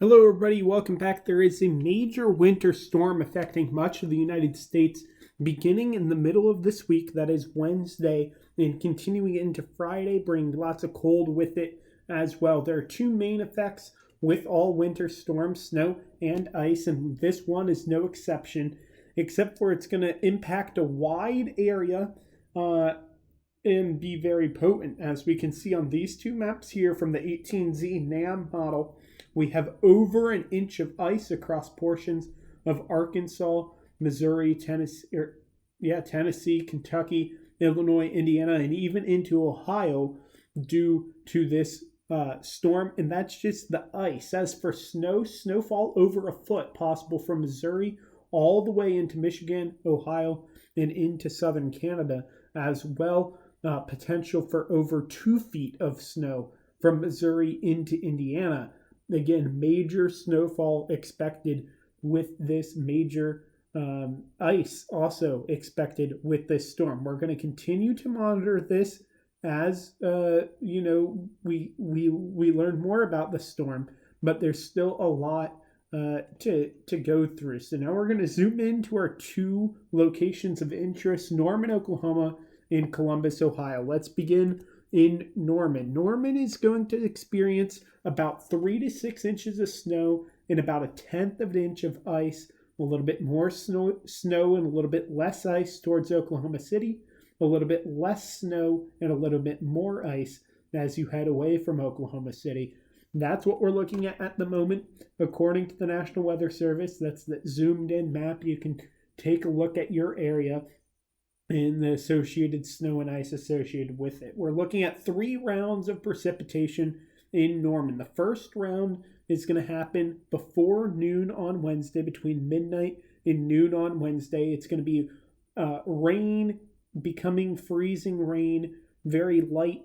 Hello, everybody. Welcome back. There is a major winter storm affecting much of the United States beginning in the middle of this week. That is Wednesday and continuing into Friday, bringing lots of cold with it as well. There are two main effects with all winter storms, snow and ice, and this one is no exception, except for it's going to impact a wide area and be very potent. As we can see on these two maps here from the 18Z NAM model, we have over an inch of ice across portions of Arkansas, Missouri, Tennessee, Kentucky, Illinois, Indiana, and even into Ohio due to this storm. And that's just the ice. As for snowfall over a foot possible from Missouri all the way into Michigan, Ohio, and into southern Canada as well. Potential for over 2 feet of snow from Missouri into Indiana. Again, major snowfall expected with this major ice also expected with this storm. We're going to continue to monitor this as we learn more about the storm, but there's still a lot to go through. So now we're going to zoom into our two locations of interest: Norman, Oklahoma, in Columbus, Ohio. Let's begin in Norman. Norman is going to experience about 3 to 6 inches of snow and about a tenth of an inch of ice, a little bit more snow and a little bit less ice towards Oklahoma City, a little bit less snow and a little bit more ice as you head away from Oklahoma City. That's what we're looking at the moment. According to the National Weather Service, that's the zoomed in map. You can take a look at your area and the associated snow and ice associated with it. We're looking at 3 rounds of precipitation in Norman. The first round is going to happen before noon on Wednesday, between midnight and noon on Wednesday. It's going to be rain becoming freezing rain, very light,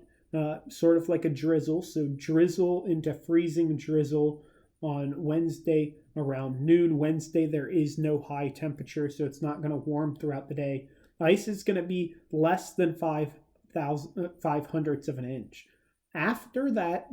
sort of like a drizzle. So drizzle into freezing drizzle on Wednesday around noon. Wednesday, there is no high temperature, so it's not going to warm throughout the day. Ice is going to be less than 5/500ths of an inch. After that,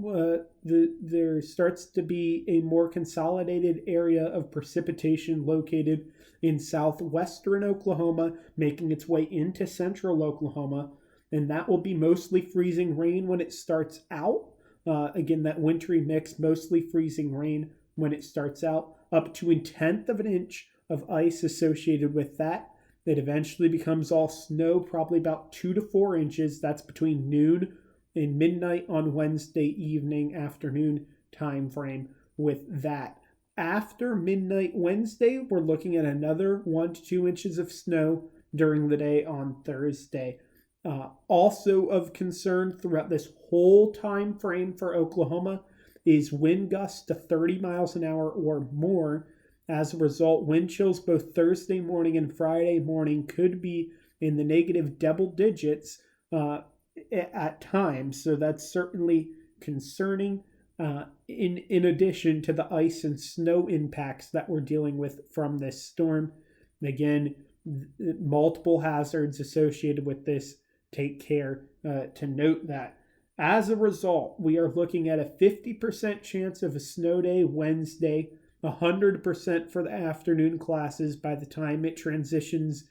there starts to be a more consolidated area of precipitation located in southwestern Oklahoma, making its way into central Oklahoma, and that will be mostly freezing rain when it starts out. Again, that wintry mix, mostly freezing rain when it starts out, up to a tenth of an inch of ice associated with that. It eventually becomes all snow, probably about 2 to 4 inches. That's between noon and midnight on Wednesday evening, afternoon time frame with that. After midnight Wednesday, we're looking at another 1 to 2 inches of snow during the day on Thursday. Also of concern throughout this whole time frame for Oklahoma is wind gusts to 30 miles an hour or more. As a result, wind chills both Thursday morning and Friday morning could be in the negative double digits at times. So that's certainly concerning. In addition to the ice and snow impacts that we're dealing with from this storm. Again, multiple hazards associated with this. Take care to note that. As a result, we are looking at a 50% chance of a snow day Wednesday, 100% for the afternoon classes by the time it transitions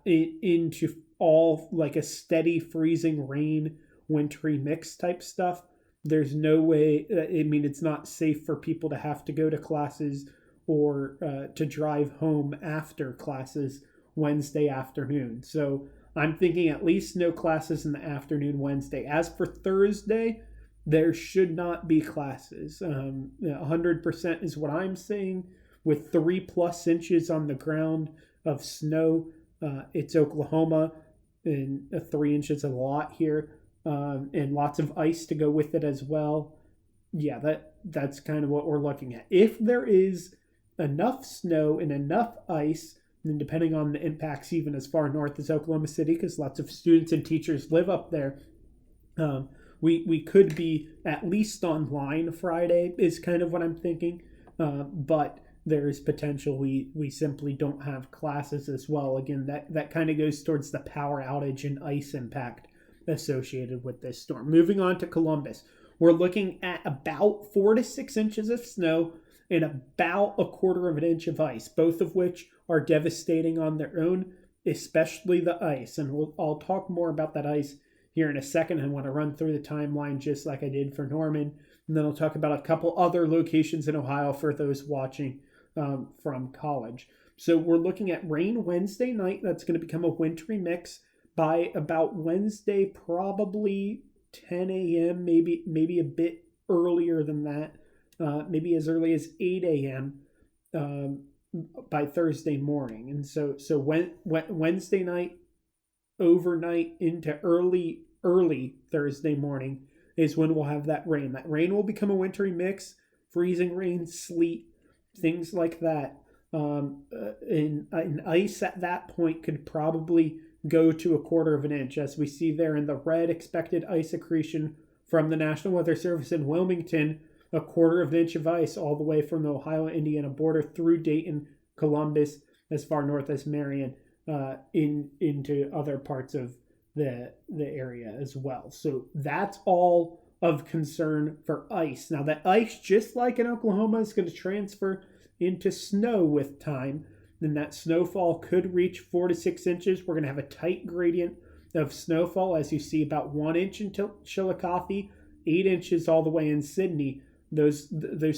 into all like a steady freezing rain, wintry mix type stuff. There's no way, it's not safe for people to have to go to classes or to drive home after classes Wednesday afternoon. So I'm thinking at least no classes in the afternoon Wednesday. As for Thursday, there should not be classes. 100% is what I'm saying. With 3+ inches on the ground of snow, it's Oklahoma, and 3 inches is a lot here, and lots of ice to go with it as well. Yeah, that's kind of what we're looking at. If there is enough snow and enough ice, and depending on the impacts even as far north as Oklahoma City, because lots of students and teachers live up there, we could be at least online Friday is kind of what I'm thinking. But there is potential we simply don't have classes as well. Again, that kind of goes towards the power outage and ice impact associated with this storm. Moving on to Columbus. We're looking at about 4 to 6 inches of snow and about a quarter of an inch of ice, both of which are devastating on their own, especially the ice. And I'll talk more about that ice here in a second. I want to run through the timeline just like I did for Norman. And then I'll talk about a couple other locations in Ohio for those watching from college. So we're looking at rain Wednesday night. That's going to become a wintry mix by about Wednesday, probably 10 a.m., maybe a bit earlier than that, maybe as early as 8 a.m. By Thursday morning. And so Wednesday night, overnight into early Thursday morning is when we'll have that rain. That rain will become a wintry mix, freezing rain, sleet, things like that. And ice at that point could probably go to a quarter of an inch, as we see there in the red expected ice accretion from the National Weather Service in Wilmington, a quarter of an inch of ice all the way from the Ohio-Indiana border through Dayton, Columbus, as far north as Marion, into other parts of the area as well. So that's all of concern for ice. Now that ice, just like in Oklahoma, is going to transfer into snow with time. Then that snowfall could reach 4 to 6 inches. We're going to have a tight gradient of snowfall, as you see, about 1 inch in Chillicothe, 8 inches all the way in Sydney. Those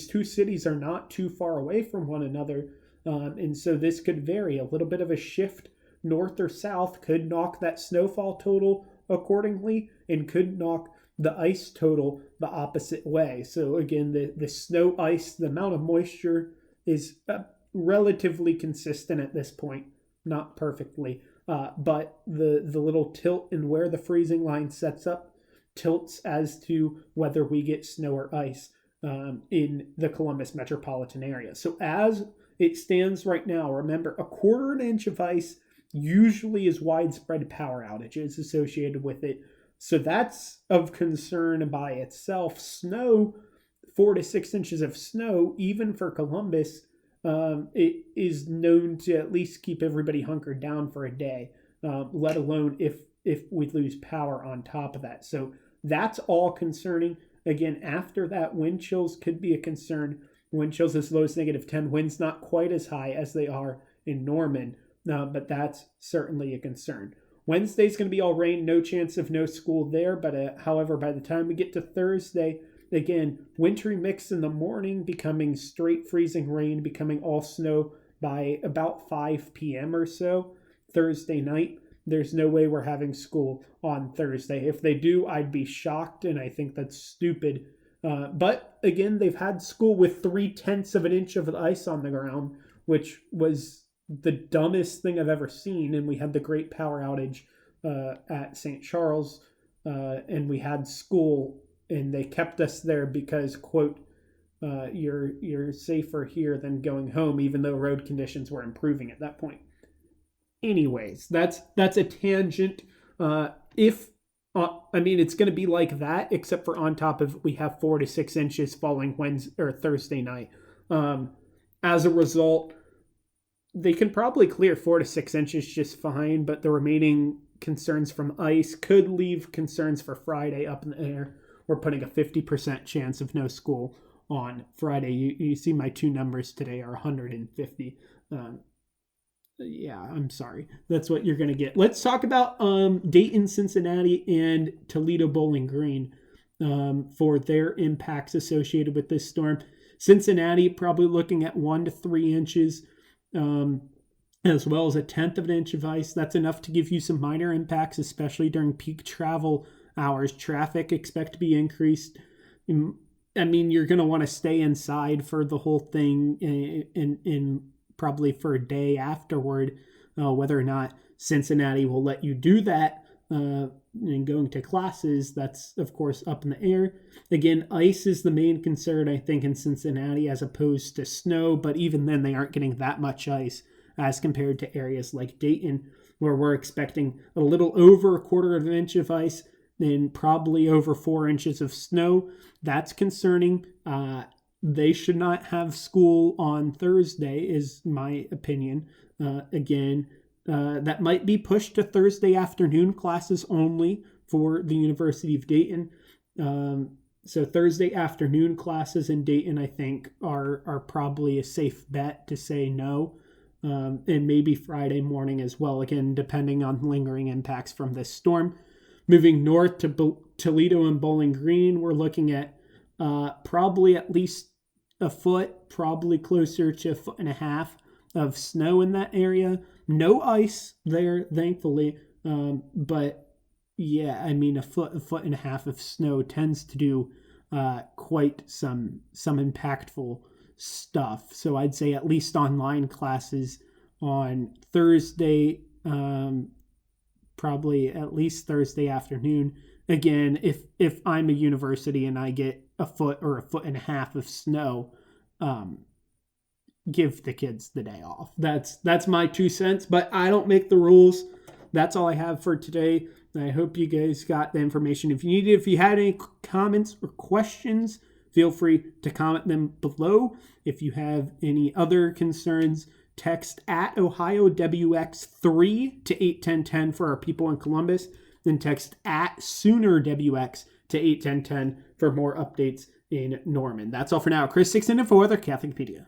two cities are not too far away from one another, and so this could vary. A little bit of a shift north or south could knock that snowfall total accordingly, and could knock the ice total the opposite way. So again, the snow ice, the amount of moisture is relatively consistent at this point, not perfectly, but the little tilt in where the freezing line sets up tilts as to whether we get snow or ice in the Columbus metropolitan area. So as it stands right now, remember, a quarter an inch of ice usually is widespread power outages associated with it. So that's of concern by itself. Snow, 4 to 6 inches of snow, even for Columbus, it is known to at least keep everybody hunkered down for a day, let alone if we lose power on top of that. So that's all concerning. Again, after that, wind chills could be a concern. Wind chills as low as -10. Winds not quite as high as they are in Norman, but that's certainly a concern. Wednesday's going to be all rain, no chance of no school there. But however, by the time we get to Thursday, again, wintry mix in the morning, becoming straight freezing rain, becoming all snow by about 5 p.m. or so. Thursday night, there's no way we're having school on Thursday. If they do, I'd be shocked, and I think that's stupid. But again, they've had school with 3/10 of an inch of ice on the ground, which was the dumbest thing I've ever seen. And we had the great power outage at St. Charles, and we had school, and they kept us there because, quote, you're safer here than going home, even though road conditions were improving at that point. Anyways, that's a tangent. It's going to be like that, except for on top of we have 4 to 6 inches falling Wednesday or Thursday night. As a result, they can probably clear 4 to 6 inches just fine, but the remaining concerns from ice could leave concerns for Friday up in the air. We're putting a 50% chance of no school on Friday. You see my two numbers today are 150. Yeah, I'm sorry. That's what you're going to get. Let's talk about Dayton, Cincinnati, and Toledo Bowling Green for their impacts associated with this storm. Cincinnati probably looking at 1 to 3 inches, as well as 1/10 of an inch of ice. That's enough to give you some minor impacts, especially during peak travel hours. Traffic expect to be increased. I mean, you're going to want to stay inside for the whole thing in probably for a day afterward. Whether or not Cincinnati will let you do that and going to classes, that's, of course, up in the air. Again, ice is the main concern, I think, in Cincinnati as opposed to snow, but even then they aren't getting that much ice as compared to areas like Dayton, where we're expecting a little over a quarter of an inch of ice and probably over 4 inches of snow. That's concerning. They should not have school on Thursday, is my opinion. That might be pushed to Thursday afternoon classes only for the University of Dayton. So Thursday afternoon classes in Dayton, I think, are probably a safe bet to say no. And maybe Friday morning as well, again, depending on lingering impacts from this storm. Moving north to Toledo and Bowling Green, we're looking at probably at least a foot, probably closer to a foot and a half of snow in that area. No ice there, thankfully. But yeah, I mean, a foot and a half of snow tends to do quite some impactful stuff. So I'd say at least online classes on Thursday, probably at least Thursday afternoon. Again, if I'm a university and I get a foot or a foot and a half of snow, give the kids the day off. That's my 2 cents, but I don't make the rules. That's all I have for today. I hope you guys got the information. If you had any comments or questions, feel free to comment them below. If you have any other concerns, text at OhioWX3 to 81010 for our people in Columbus. Then text at SoonerWX to 81010 for more updates in Norman. That's all for now. Chris 6 and 4, the Catholicpedia.